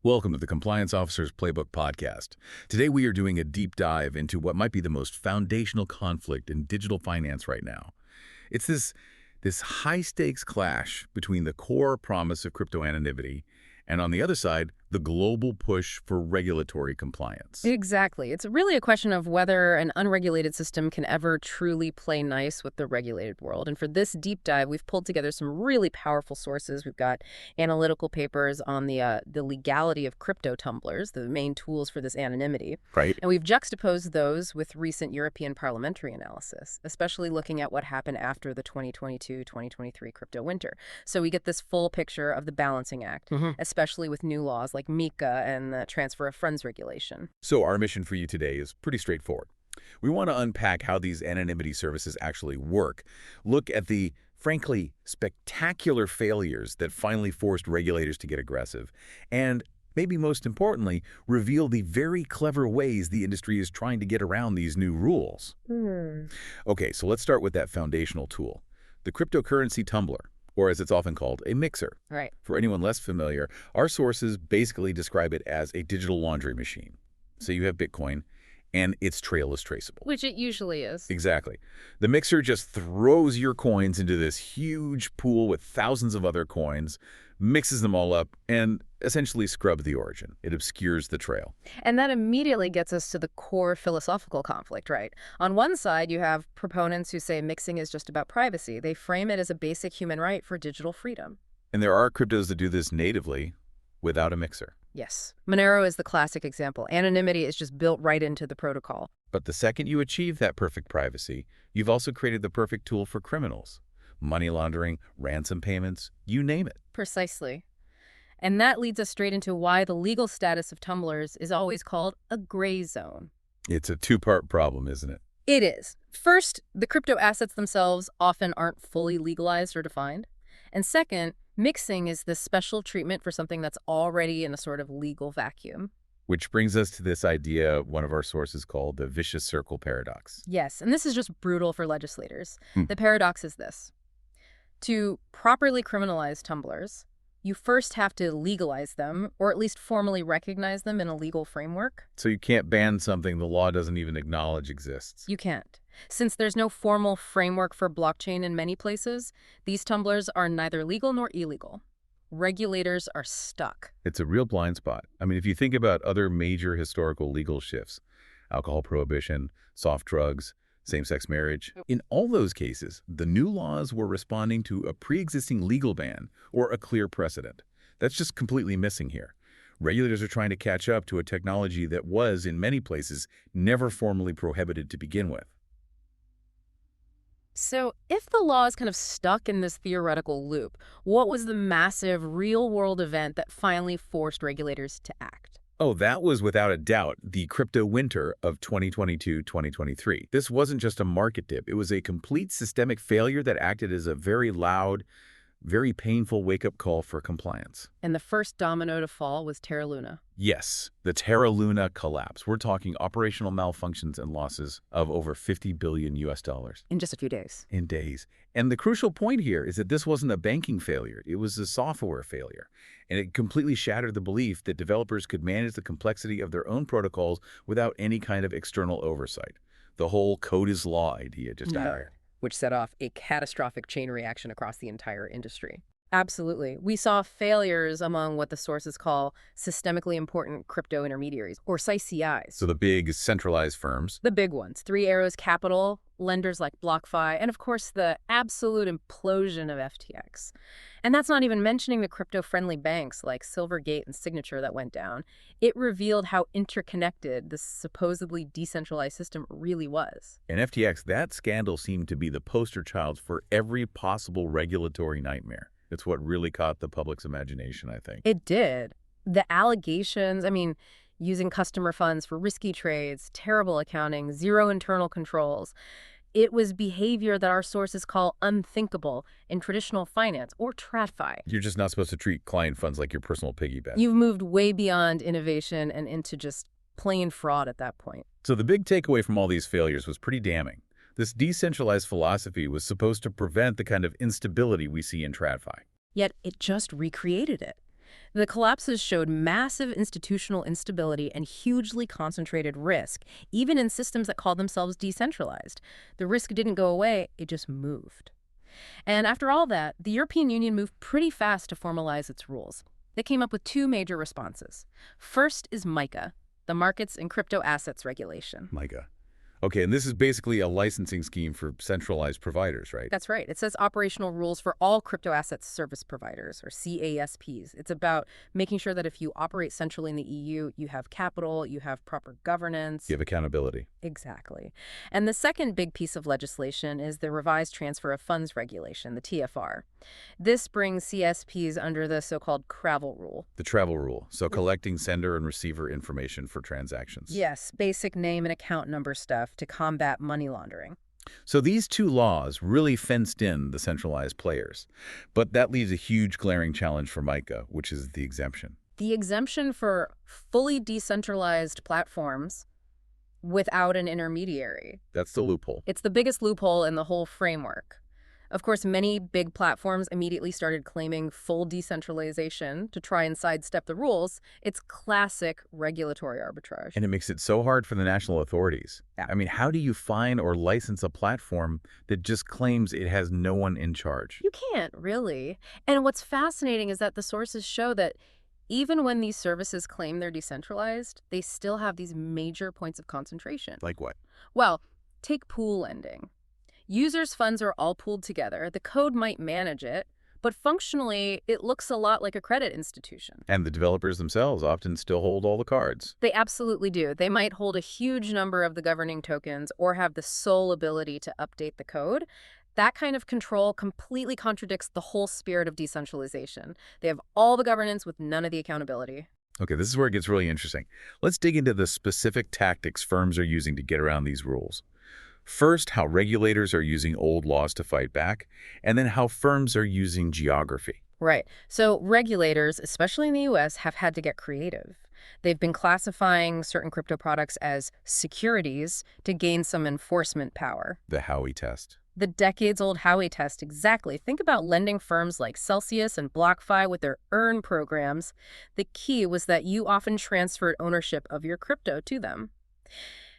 Welcome to the Compliance Officers Playbook podcast. Today we are doing a deep dive into what might be the most foundational conflict in digital finance right now. It's this high-stakes clash between the core promise of crypto anonymity and, on the other side, the global push for regulatory compliance. Exactly. It's really a question of whether an unregulated system can ever truly play nice with the regulated world. And for this deep dive, we've pulled together some really powerful sources. We've got analytical papers on the legality of crypto tumblers, the main tools for this anonymity. Right. And we've juxtaposed those with recent European parliamentary analysis, especially looking at what happened after the 2022-2023 crypto winter. So we get this full picture of the balancing act, especially with new laws like MiCA and the transfer of funds regulation. So our mission for you today is pretty straightforward. We want to unpack how these anonymity services actually work, look at the, frankly, spectacular failures that finally forced regulators to get aggressive, and maybe most importantly, reveal the very clever ways the industry is trying to get around these new rules. Okay, so let's start with that foundational tool, the cryptocurrency tumbler, or as it's often called, a mixer. Right. For anyone less familiar, our sources basically describe it as a digital laundry machine. So you have Bitcoin, and its trail is traceable. Which it usually is. Exactly. The mixer just throws your coins into this huge pool with thousands of other coins, mixes them all up, and essentially scrubs the origin. It obscures the trail. And that immediately gets us to the core philosophical conflict, right? On one side, you have proponents who say mixing is just about privacy. They frame it as a basic human right for digital freedom. And there are cryptos that do this natively without a mixer. Yes. Monero is the classic example. Anonymity is just built right into the protocol. But the second you achieve that perfect privacy, you've also created the perfect tool for criminals. Money laundering, ransom payments, you name it. Precisely. And that leads us straight into why the legal status of tumblers is always called a gray zone. It's a two-part problem, isn't it? It is. First, the crypto assets themselves often aren't fully legalized or defined. And second, mixing is this special treatment for something that's already in a sort of legal vacuum. Which brings us to this idea one of our sources called the vicious circle paradox. Yes, and this is just brutal for legislators. The paradox is this. To properly criminalize tumblers, you first have to legalize them, or at least formally recognize them in a legal framework. So you can't ban something the law doesn't even acknowledge exists. You can't. Since there's no formal framework for blockchain in many places, these tumblers are neither legal nor illegal. Regulators are stuck. It's a real blind spot. I mean, if you think about other major historical legal shifts, alcohol prohibition, soft drugs, same-sex marriage, in all those cases, the new laws were responding to a pre-existing legal ban or a clear precedent. That's just completely missing here. Regulators are trying to catch up to a technology that was, in many places, never formally prohibited to begin with. So if the law is kind of stuck in this theoretical loop, what was the massive real-world event that finally forced regulators to act? Oh, that was without a doubt the crypto winter of 2022-2023. This wasn't just a market dip. It was a complete systemic failure that acted as a very loud, very painful wake-up call for compliance. And the first domino to fall was Terra Luna. Yes, the Terra Luna collapse. We're talking operational malfunctions and losses of over $50 billion US. In just a few days. In days. And the crucial point here is that this wasn't a banking failure. It was a software failure. And it completely shattered the belief that developers could manage the complexity of their own protocols without any kind of external oversight. The whole code is law idea just died. Which set off a catastrophic chain reaction across the entire industry. Absolutely. We saw failures among what the sources call systemically important crypto intermediaries, or CICIs. So the big centralized firms. The big ones. Three Arrows Capital, lenders like BlockFi, and of course the absolute implosion of FTX. And that's not even mentioning the crypto-friendly banks like Silvergate and Signature that went down. It revealed how interconnected this supposedly decentralized system really was. And FTX, that scandal seemed to be the poster child for every possible regulatory nightmare. It's what really caught the public's imagination, I think. It did. The allegations, using customer funds for risky trades, terrible accounting, zero internal controls. It was behavior that our sources call unthinkable in traditional finance, or TradFi. You're just not supposed to treat client funds like your personal piggy bank. You've moved way beyond innovation and into just plain fraud at that point. So the big takeaway from all these failures was pretty damning. This decentralized philosophy was supposed to prevent the kind of instability we see in TradFi. Yet it just recreated it. The collapses showed massive institutional instability and hugely concentrated risk, even in systems that called themselves decentralized. The risk didn't go away, it just moved. And after all that, the European Union moved pretty fast to formalize its rules. They came up with two major responses. First is MiCA, the Markets in Crypto Assets Regulation. MiCA. Okay, and this is basically a licensing scheme for centralized providers, right? That's right. It says operational rules for all crypto asset service providers, or CASPs. It's about making sure that if you operate centrally in the EU, you have capital, you have proper governance. You have accountability. Exactly. And the second big piece of legislation is the Revised Transfer of Funds Regulation, the TFR. This brings CSPs under the so-called travel rule. The travel rule, so collecting sender and receiver information for transactions. Yes, basic name and account number stuff to combat money laundering. So these two laws really fenced in the centralized players. But that leaves a huge glaring challenge for MiCA, which is the exemption. The exemption for fully decentralized platforms without an intermediary. That's the loophole. It's the biggest loophole in the whole framework. Of course, many big platforms immediately started claiming full decentralization to try and sidestep the rules. It's classic regulatory arbitrage. And it makes it so hard for the national authorities. Yeah. I mean, how do you fine or license a platform that just claims it has no one in charge? You can't, really. And what's fascinating is that the sources show that even when these services claim they're decentralized, they still have these major points of concentration. Like what? Well, take pool lending. Users' funds are all pooled together. The code might manage it, but functionally, it looks a lot like a credit institution. And the developers themselves often still hold all the cards. They absolutely do. They might hold a huge number of the governing tokens or have the sole ability to update the code. That kind of control completely contradicts the whole spirit of decentralization. They have all the governance with none of the accountability. Okay, this is where it gets really interesting. Let's dig into the specific tactics firms are using to get around these rules. First, how regulators are using old laws to fight back, and then how firms are using geography. Right. So regulators, especially in the US, have had to get creative. They've been classifying certain crypto products as securities to gain some enforcement power. The Howey test. The decades-old Howey test, exactly. Think about lending firms like Celsius and BlockFi with their earn programs. The key was that you often transferred ownership of your crypto to them.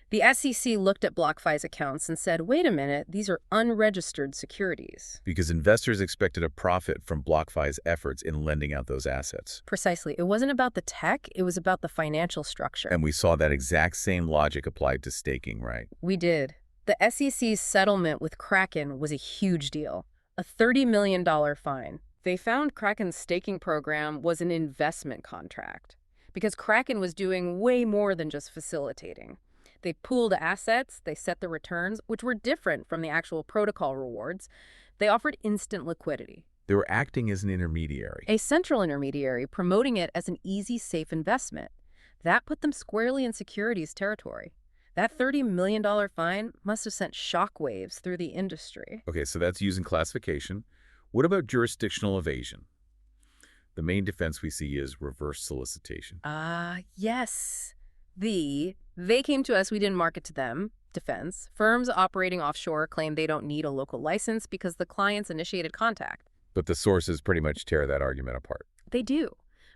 The SEC looked at BlockFi's accounts and said, wait a minute, these are unregistered securities. Because investors expected a profit from BlockFi's efforts in lending out those assets. Precisely. It wasn't about the tech, it was about the financial structure. And we saw that exact same logic applied to staking, right? We did. The SEC's settlement with Kraken was a huge deal, a $30 million fine. They found Kraken's staking program was an investment contract because Kraken was doing way more than just facilitating. They pooled assets, they set the returns, which were different from the actual protocol rewards. They offered instant liquidity. They were acting as an intermediary. A central intermediary, promoting it as an easy, safe investment. That put them squarely in securities territory. That $30 million fine must have sent shockwaves through the industry. Okay, so that's using classification. What about jurisdictional evasion? The main defense we see is reverse solicitation. Yes. They came to us, we didn't market to them. Defense. Firms operating offshore claim they don't need a local license because the clients initiated contact. But the sources pretty much tear that argument apart. They do.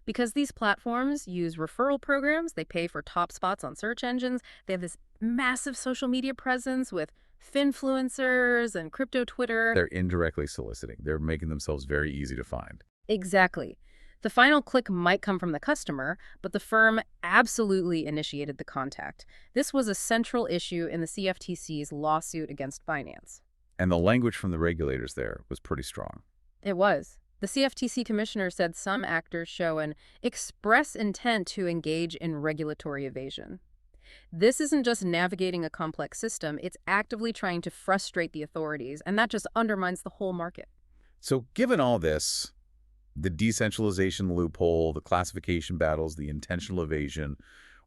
Because these platforms use referral programs, they pay for top spots on search engines, they have this massive social media presence with finfluencers and crypto Twitter. They're indirectly soliciting. They're making themselves very easy to find. Exactly. The final click might come from the customer, but the firm absolutely initiated the contact. This was a central issue in the CFTC's lawsuit against Binance. And the language from the regulators there was pretty strong. It was. The CFTC commissioner said some actors show an express intent to engage in regulatory evasion. This isn't just navigating a complex system, it's actively trying to frustrate the authorities, and that just undermines the whole market. So given all this, the decentralization loophole, the classification battles, the intentional evasion,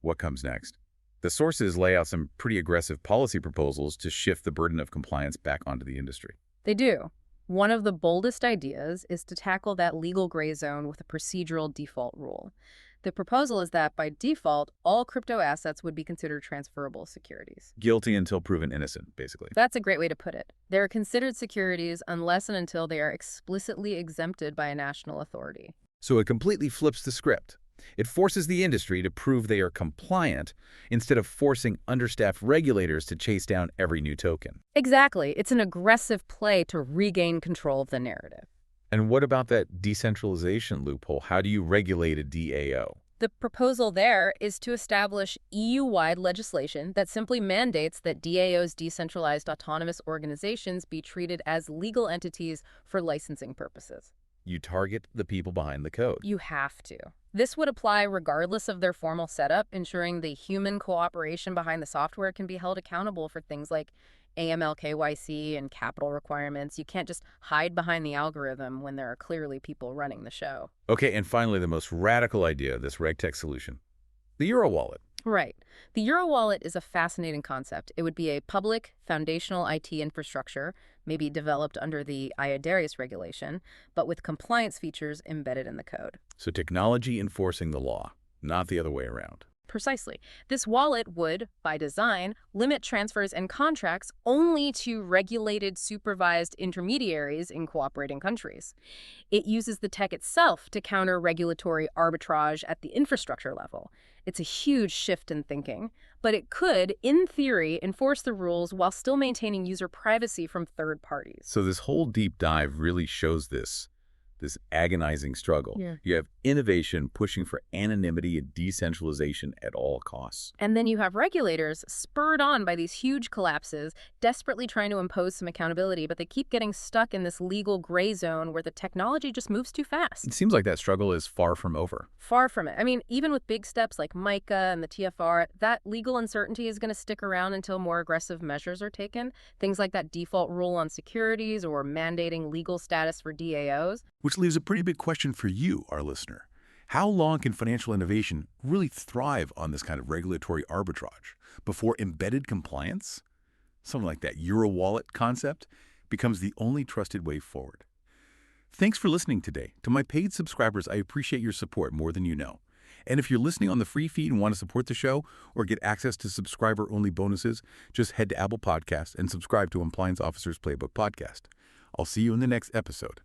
what comes next? The sources lay out some pretty aggressive policy proposals to shift the burden of compliance back onto the industry. They do. One of the boldest ideas is to tackle that legal gray zone with a procedural default rule. The proposal is that, by default, all crypto assets would be considered transferable securities. Guilty until proven innocent, basically. That's a great way to put it. They're considered securities unless and until they are explicitly exempted by a national authority. So it completely flips the script. It forces the industry to prove they are compliant instead of forcing understaffed regulators to chase down every new token. Exactly. It's an aggressive play to regain control of the narrative. And what about that decentralization loophole? How do you regulate a DAO? The proposal there is to establish EU-wide legislation that simply mandates that DAOs, decentralized autonomous organizations, be treated as legal entities for licensing purposes. You target the people behind the code. You have to. This would apply regardless of their formal setup, ensuring the human cooperation behind the software can be held accountable for things like AML, KYC, and capital requirements. You can't just hide behind the algorithm when there are clearly people running the show. Okay, and finally, the most radical idea of this RegTech solution, the Euro wallet. Right. The Euro wallet is a fascinating concept. It would be a public, foundational IT infrastructure, maybe developed under the IADARIUS regulation, but with compliance features embedded in the code. So technology enforcing the law, not the other way around. Precisely. This wallet would, by design, limit transfers and contracts only to regulated, supervised intermediaries in cooperating countries. It uses the tech itself to counter regulatory arbitrage at the infrastructure level. It's a huge shift in thinking, but it could, in theory, enforce the rules while still maintaining user privacy from third parties. So this whole deep dive really shows this agonizing struggle. Yeah. You have innovation pushing for anonymity and decentralization at all costs. And then you have regulators spurred on by these huge collapses, desperately trying to impose some accountability, but they keep getting stuck in this legal gray zone where the technology just moves too fast. It seems like that struggle is far from over. Far from it. I mean, even with big steps like MICA and the TFR, that legal uncertainty is going to stick around until more aggressive measures are taken. Things like that default rule on securities or mandating legal status for DAOs. Which leaves a pretty big question for you, our listener. How long can financial innovation really thrive on this kind of regulatory arbitrage before embedded compliance, something like that Euro wallet concept, becomes the only trusted way forward? Thanks for listening today. To my paid subscribers, I appreciate your support more than you know. And if you're listening on the free feed and want to support the show or get access to subscriber-only bonuses, just head to Apple Podcasts and subscribe to Compliance Officers Playbook podcast. I'll see you in the next episode.